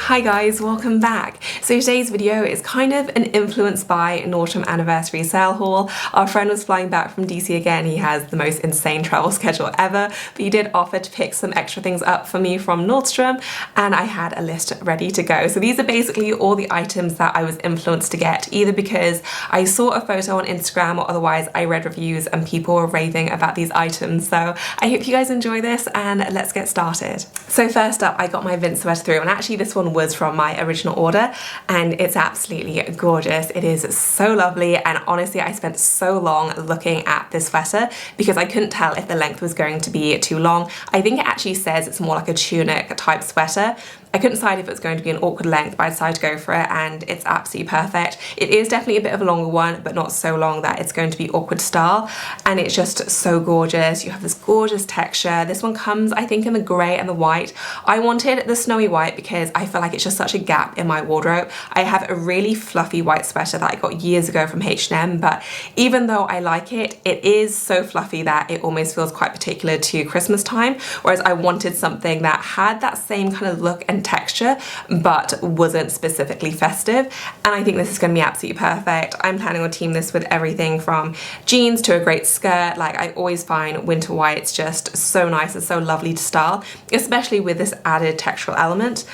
Hi guys, welcome back. So today's video is kind of an influenced by Nordstrom anniversary sale haul. Our friend was flying back from DC again. He has the most insane travel schedule ever, but he did offer to pick some extra things up for me from Nordstrom, and I had a list ready to go. So these are basically all the items that I was influenced to get, either because I saw a photo on Instagram or otherwise I read reviews and people were raving about these items. So I hope you guys enjoy this and let's get started. So first up, I got my Vince sweater through, and actually this one was from my original order and it's absolutely gorgeous. It is so lovely, and honestly I spent so long looking at this sweater because I couldn't tell if the length was going to be too long. I think it actually says it's more like a tunic type sweater. I couldn't decide if it was going to be an awkward length, but I decided to go for it and it's absolutely perfect. It is definitely a bit of a longer one, but not so long that it's going to be awkward style, and it's just so gorgeous. You have this gorgeous texture. This one comes, I think, in the grey and the white. I wanted the snowy white because I feel like it's just such a gap in my wardrobe. I have a really fluffy white sweater that I got years ago from H&M, but even though I like it, it is so fluffy that it almost feels quite particular to Christmas time, whereas I wanted something that had that same kind of look and texture but wasn't specifically festive, and I think this is going to be absolutely perfect. I'm planning on teaming this with everything from jeans to a great skirt. Like, I always find winter whites just so nice and so lovely to style, especially with this added textural element.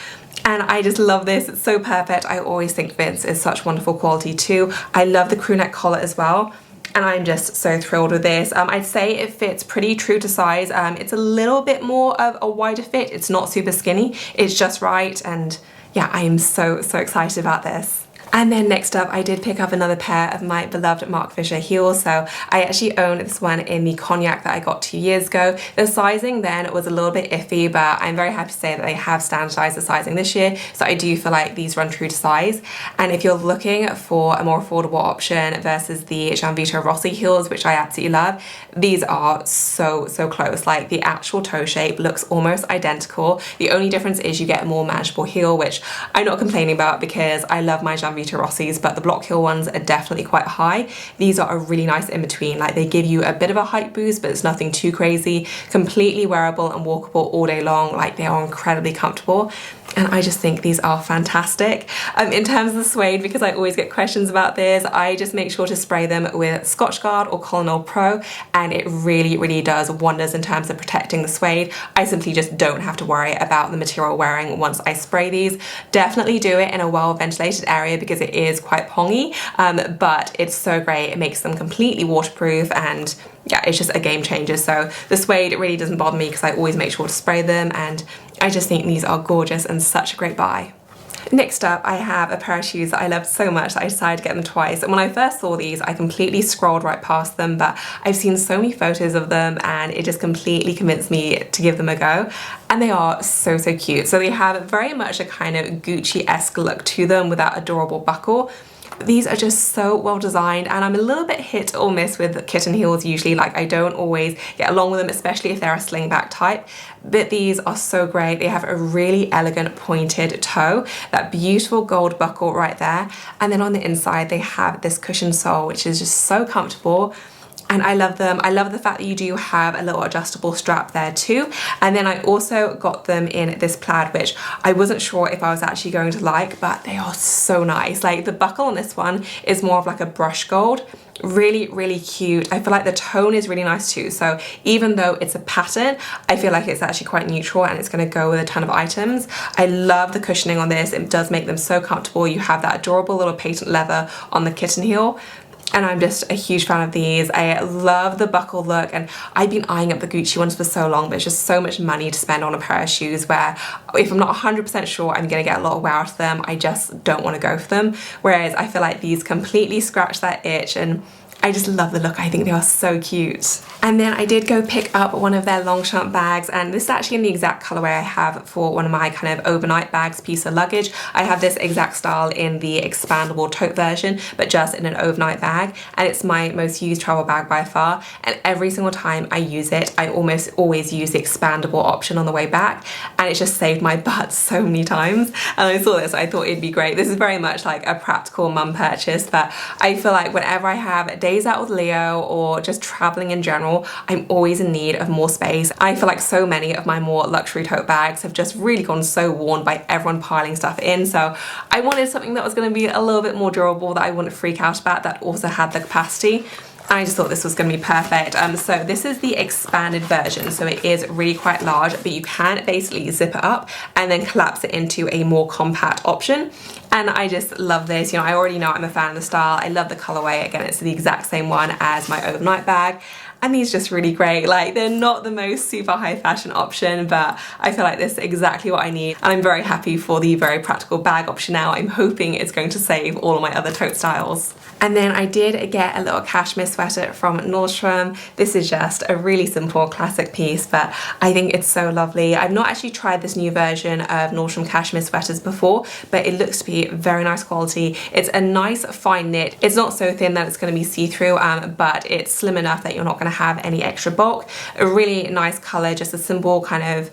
And I just love this, it's so perfect. I always think Vince is such wonderful quality too. I love the crew neck collar as well, and I'm just so thrilled with this. I'd say it fits pretty true to size. It's a little bit more of a wider fit. It's not super skinny, it's just right, and yeah, I am so excited about this. And then next up, I did pick up another pair of my beloved Marc Fisher heels. So I actually own this one in the cognac that I got 2 years ago. The sizing then was a little bit iffy, but I'm very happy to say that they have standardized the sizing this year. So I do feel like these run true to size. And if you're looking for a more affordable option versus the Gianvito Rossi heels, which I absolutely love, these are so close. Like, the actual toe shape looks almost identical. The only difference is you get a more manageable heel, which I'm not complaining about because I love my Gianvito Rossi's, but the block heel ones are definitely quite high. These are a really nice in between. Like, they give you a bit of a height boost, but it's nothing too crazy. Completely wearable and walkable all day long. Like, they are incredibly comfortable, and I just think these are fantastic. In terms of the suede, because I always get questions about this, I just make sure to spray them with Scotchgard or Colonel Pro, and it really does wonders in terms of protecting the suede. I simply just don't have to worry about the material wearing once I spray these. Definitely do it in a well ventilated area because it is quite pongy, but it's so great. It makes them completely waterproof, and yeah, it's just a game changer. So the suede, it really doesn't bother me because I always make sure to spray them, and I just think these are gorgeous and such a great buy. Next up, I have a pair of shoes that I loved so much that I decided to get them twice. And when I first saw these, I completely scrolled right past them, but I've seen so many photos of them and it just completely convinced me to give them a go. And they are so cute. So they have very much a kind of Gucci-esque look to them with that adorable buckle. These are just so well designed, and I'm a little bit hit or miss with kitten heels usually. Like, I don't always get along with them, especially if they're a slingback type, but these are so great. They have a really elegant pointed toe, that beautiful gold buckle right there, and then on the inside they have this cushioned sole, which is just so comfortable. And I love them. I love the fact that you do have a little adjustable strap there too. And then I also got them in this plaid, which I wasn't sure if I was actually going to like, but they are so nice. Like, the buckle on this one is more of like a brush gold. Really cute. I feel like the tone is really nice too. So even though it's a pattern, I feel like it's actually quite neutral and it's going to go with a ton of items. I love the cushioning on this. It does make them so comfortable. You have that adorable little patent leather on the kitten heel, and I'm just a huge fan of these. I love the buckle look, and I've been eyeing up the Gucci ones for so long, but it's just so much money to spend on a pair of shoes where if I'm not 100% sure I'm gonna get a lot of wear out of them, I just don't want to go for them. Whereas I feel like these completely scratch that itch, and I just love the look. I think they are so cute. And then I did go pick up one of their Longchamp bags, and this is actually in the exact colorway I have for one of my kind of overnight bags, piece of luggage. I have this exact style in the expandable tote version, but just in an overnight bag, and it's my most used travel bag by far. And every single time I use it, I almost always use the expandable option on the way back, and it's just saved my butt so many times. And I saw this, I thought it'd be great. This is very much like a practical mum purchase, but I feel like whenever I have day days out with Leo or just traveling in general, I'm always in need of more space. I feel like so many of my more luxury tote bags have just really gone so worn by everyone piling stuff in, so I wanted something that was going to be a little bit more durable, that I wouldn't freak out about, that also had the capacity. I just thought this was going to be perfect. So this is the expanded version, so it is really quite large, but you can basically zip it up and then collapse it into a more compact option. And I just love this. You know, I already know I'm a fan of the style. I love the colorway. Again, it's the exact same one as my overnight bag. And these just really great. Like, they're not the most super high fashion option, but I feel like this is exactly what I need. And I'm very happy for the very practical bag option now. I'm hoping it's going to save all of my other tote styles. And then I did get a little cashmere sweater from Nordstrom. This is just a really simple classic piece, but I think it's so lovely. I've not actually tried this new version of Nordstrom cashmere sweaters before, but it looks to be very nice quality. It's a nice fine knit. It's not so thin that it's going to be see-through, but it's slim enough that you're not going to have any extra bulk. A really nice color, just a simple kind of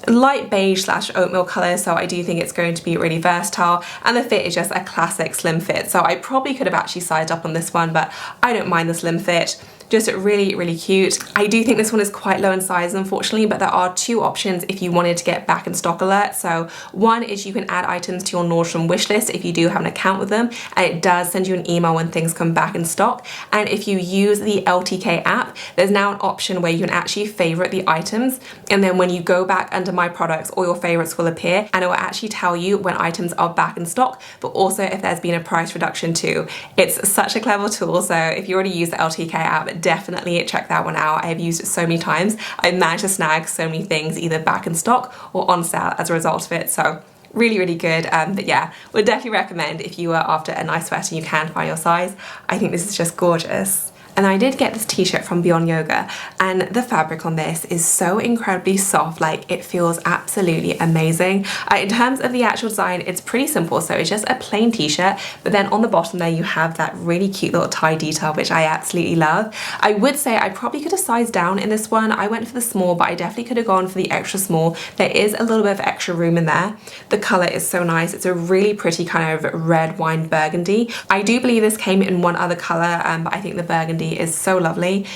light beige / oatmeal color, so I do think it's going to be really versatile, and the fit is just a classic slim fit. So I probably could have actually sized up on this one, but I don't mind the slim fit. Just really, really cute. I do think this one is quite low in size, unfortunately, but there are two options if you wanted to get back in stock alerts. So one is you can add items to your Nordstrom wish list if you do have an account with them, and it does send you an email when things come back in stock. And if you use the LTK app, there's now an option where you can actually favorite the items, and then when you go back under my products, all your favorites will appear, and it will actually tell you when items are back in stock, but also if there's been a price reduction too. It's such a clever tool, so if you already use the LTK app, definitely check that one out. I have used it so many times. I've managed to snag so many things either back in stock or on sale as a result of it, so really, really good. But yeah, would definitely recommend if you are after a nice sweater and you can find your size. I think this is just gorgeous. And I did get this t-shirt from Beyond Yoga, and the fabric on this is so incredibly soft. Like, it feels absolutely amazing. In terms of the actual design, it's pretty simple, so it's just a plain t-shirt, but then on the bottom there you have that really cute little tie detail, which I absolutely love. I would say I probably could have sized down in this one. I went for the small, but I definitely could have gone for the extra small. There is a little bit of extra room in there. The color is so nice. It's a really pretty kind of red wine burgundy. I do believe this came in one other color, but I think the burgundy is so lovely.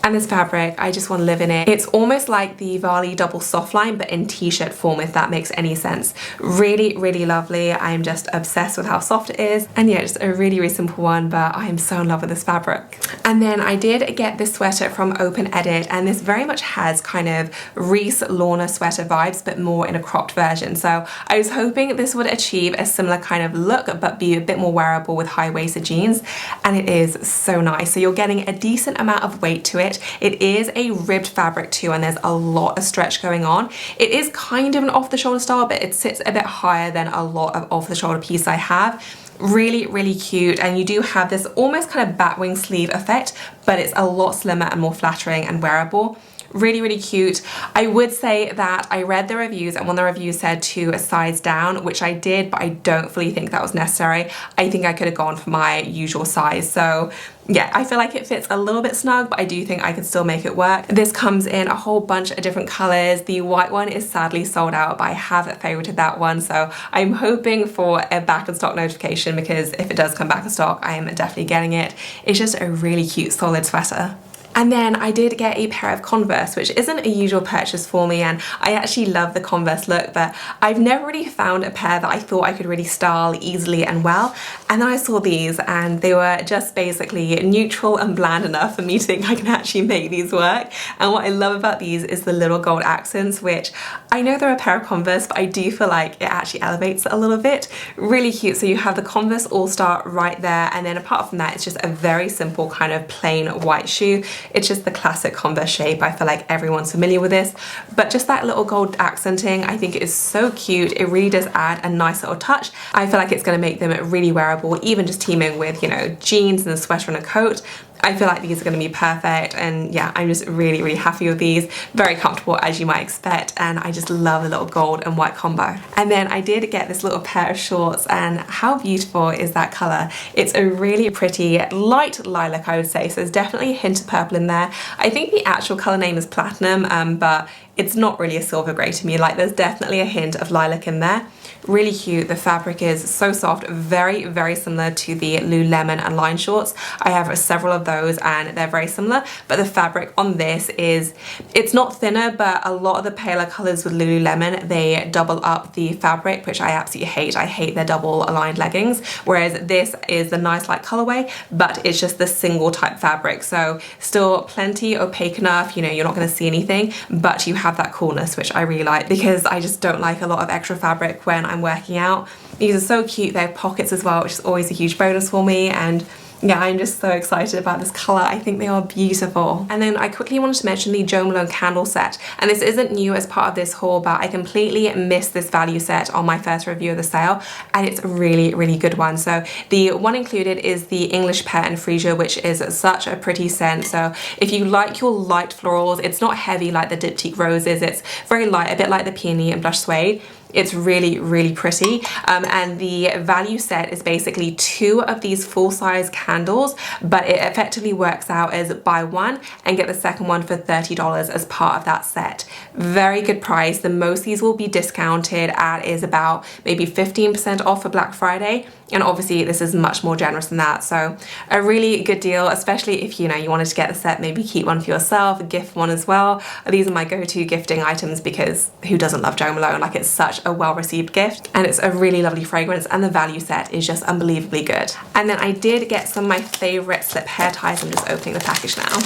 And this fabric, I just want to live in it. It's almost like the Varley double soft line, but in t-shirt form, if that makes any sense. Really, really lovely. I'm just obsessed with how soft it is. And yeah, just a really, really simple one, but I am so in love with this fabric. And then I did get this sweater from Open Edit, and this very much has kind of Reese Lorna sweater vibes, but more in a cropped version. So I was hoping this would achieve a similar kind of look, but be a bit more wearable with high-waisted jeans. And it is so nice. So you're getting a decent amount of weight to it. It is a ribbed fabric too, and there's a lot of stretch going on. It is kind of an off-the-shoulder style, but it sits a bit higher than a lot of off-the-shoulder pieces I have. Really, really cute, and you do have this almost kind of batwing sleeve effect, but it's a lot slimmer and more flattering and wearable. Really, really cute. I would say that I read the reviews, and one of the reviews said to size down, which I did, but I don't fully think that was necessary. I think I could have gone for my usual size. So yeah, I feel like it fits a little bit snug, but I do think I could still make it work. This comes in a whole bunch of different colors. The white one is sadly sold out, but I have favorited that one. So I'm hoping for a back in stock notification, because if it does come back in stock, I am definitely getting it. It's just a really cute, solid sweater. And then I did get a pair of Converse, which isn't a usual purchase for me, and I actually love the Converse look, but I've never really found a pair that I thought I could really style easily and well. And then I saw these, and they were just basically neutral and bland enough for me to think I can actually make these work. And what I love about these is the little gold accents, which I know they're a pair of Converse, but I do feel like it actually elevates it a little bit. Really cute. So you have the Converse All-Star right there, and then apart from that, it's just a very simple kind of plain white shoe. It's just the classic Converse shape. I feel like everyone's familiar with this, but just that little gold accenting, I think it is so cute. It really does add a nice little touch. I feel like it's going to make them really wearable, even just teaming with, you know, jeans and a sweater and a coat. I feel like these are going to be perfect, and yeah, I'm just really, really happy with these. Very comfortable, as you might expect, and I just love the little gold and white combo. And then I did get this little pair of shorts, and how beautiful is that color? It's a really pretty light lilac, I would say, so there's definitely a hint of purple in there. I think the actual color name is Platinum, but it's not really a silver grey to me. Like, there's definitely a hint of lilac in there. Really cute. The fabric is so soft, very, very similar to the Lululemon and line shorts. I have several of those those and they're very similar, but the fabric on this is, it's not thinner, but a lot of the paler colors with Lululemon, they double up the fabric, which I absolutely hate. I hate their double aligned leggings, whereas this is the nice light colorway, but it's just the single type fabric. So still plenty opaque enough, you know, you're not going to see anything, but you have that coolness, which I really like, because I just don't like a lot of extra fabric when I'm working out. These are so cute. They have pockets as well, which is always a huge bonus for me, and yeah, I'm just so excited about this color. I think they are beautiful. And then I quickly wanted to mention the Jo Malone candle set, and this isn't new as part of this haul, but I completely missed this value set on my first review of the sale, and it's a really, really good one. So the one included is the English Pear and Freesia, which is such a pretty scent. So if you like your light florals, it's not heavy like the Diptyque Roses, it's very light, a bit like the Peony and Blush Suede. It's really, really pretty. And the value set is basically 2 of these full-size candles, but it effectively works out as buy one and get the second one for $30 as part of that set. Very good price. The most these will be discounted at is about maybe 15% off for Black Friday. And obviously this is much more generous than that. So a really good deal, especially if, you know, you wanted to get the set, maybe keep one for yourself, gift one as well. These are my go-to gifting items, because who doesn't love Jo Malone? Like, it's such a well-received gift, and it's a really lovely fragrance, and the value set is just unbelievably good. And then I did get some of my favorite slip hair ties. I'm just opening the package now.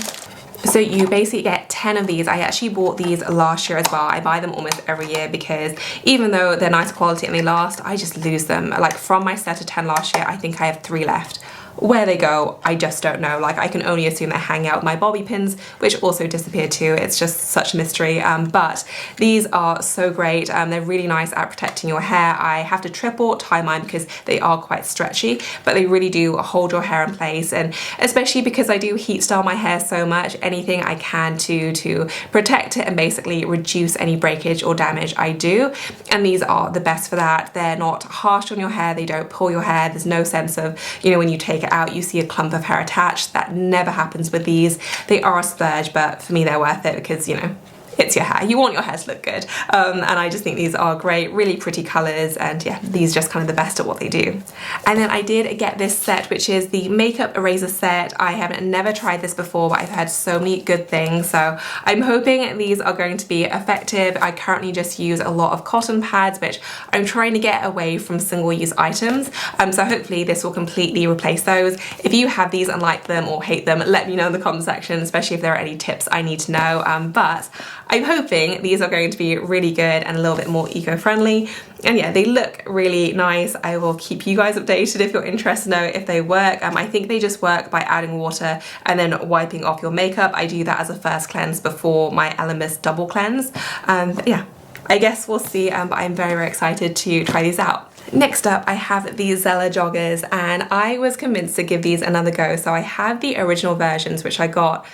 So you basically get 10 of these. I actually bought these last year as well. I buy them almost every year because even though they're nice quality and they last, I just lose them. Like, from my set of 10 last year, I think I have 3 left. Where they go, I just don't know. Like, I can only assume they hang out with my bobby pins, which also disappeared too. It's just such a mystery. But these are so great. They're really nice at protecting your hair. I have to triple tie mine because they are quite stretchy, but they really do hold your hair in place. And especially because I do heat style my hair so much, anything I can to protect it and basically reduce any breakage or damage, I do. And these are the best for that. They're not harsh on your hair. They don't pull your hair. There's no sense of, you know, when you take it out, you see a clump of hair attached. That never happens with these. They are a splurge, but for me they're worth it because, you know, it's your hair. You want your hair to look good. And I just think these are great, really pretty colors, and yeah, these are just kind of the best at what they do. And then I did get this set, which is the makeup eraser set. I have never tried this before, but I've heard so many good things, so I'm hoping these are going to be effective. I currently just use a lot of cotton pads, which I'm trying to get away from single-use items, so hopefully this will completely replace those. If you have these and like them or hate them, let me know in the comment section, especially if there are any tips I need to know. But I'm hoping these are going to be really good and a little bit more eco-friendly. And yeah, they look really nice. I will keep you guys updated if you're interested to know if they work. I think they just work by adding water and then wiping off your makeup. I do that as a first cleanse before my Elemis double cleanse. Yeah, I guess we'll see, but I'm very, very excited to try these out. Next up, I have these Zella joggers, and I was convinced to give these another go. So I have the original versions, which I got,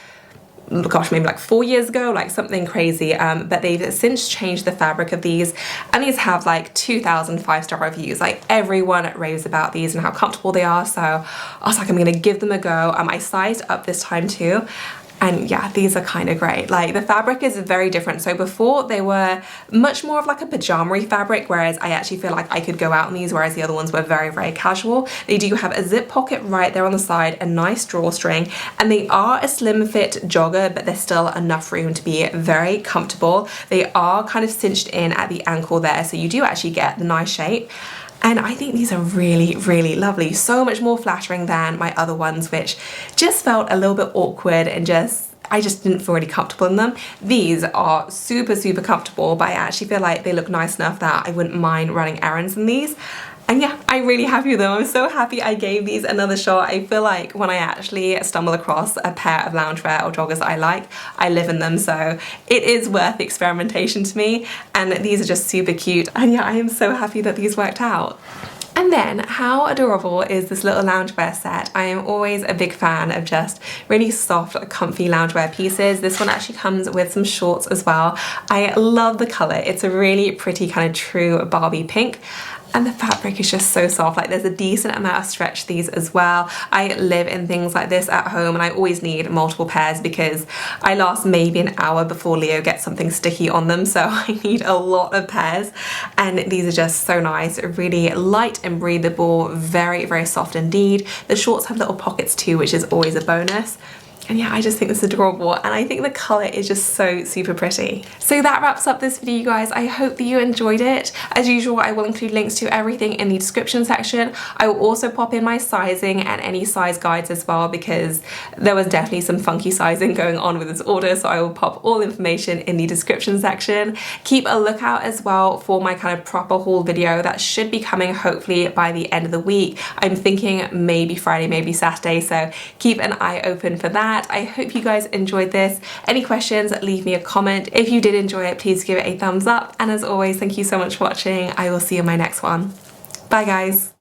gosh, maybe like 4 years ago, like something crazy, but they've since changed the fabric of these, and these have like 2,000 5-star reviews. Like, everyone raves about these and how comfortable they are, so I was like, I'm gonna give them a go. I sized up this time too, and yeah, these are kind of great. Like, the fabric is very different. So before they were much more of like a pajama-y fabric, whereas I actually feel like I could go out in these, whereas the other ones were very, very casual. They do have a zip pocket right there on the side, a nice drawstring, and they are a slim fit jogger, but there's still enough room to be very comfortable. They are kind of cinched in at the ankle there, so you do actually get the nice shape. And I think these are really, really lovely. So much more flattering than my other ones, which just felt a little bit awkward and I just didn't feel really comfortable in them. These are super, super comfortable, but I actually feel like they look nice enough that I wouldn't mind running errands in these. And yeah, I'm really happy with them. I'm so happy I gave these another shot. I feel like when I actually stumble across a pair of loungewear or joggers I like, I live in them, so it is worth the experimentation to me. And these are just super cute. And yeah, I am so happy that these worked out. And then, how adorable is this little loungewear set? I am always a big fan of just really soft, comfy loungewear pieces. This one actually comes with some shorts as well. I love the color. It's a really pretty kind of true Barbie pink. and the fabric is just so soft. Like there's a decent amount of stretch to these as well. I live in things like this at home and I always need multiple pairs because I last maybe an hour before Leo gets something sticky on them, so I need a lot of pairs, and these are just so nice. Really light and breathable, very, very soft indeed. The shorts have little pockets too, which is always a bonus. And yeah, I just think this is adorable, and I think the colour is just so super pretty. So that wraps up this video, you guys. I hope that you enjoyed it. As usual, I will include links to everything in the description section. I will also pop in my sizing and any size guides as well, because there was definitely some funky sizing going on with this order, so I will pop all information in the description section. Keep a lookout as well for my kind of proper haul video that should be coming hopefully by the end of the week. I'm thinking maybe Friday, maybe Saturday, so keep an eye open for that. I hope you guys enjoyed this. Any questions, leave me a comment. If you did enjoy it, please give it a thumbs up. And as always, thank you so much for watching. I will see you in my next one. Bye guys.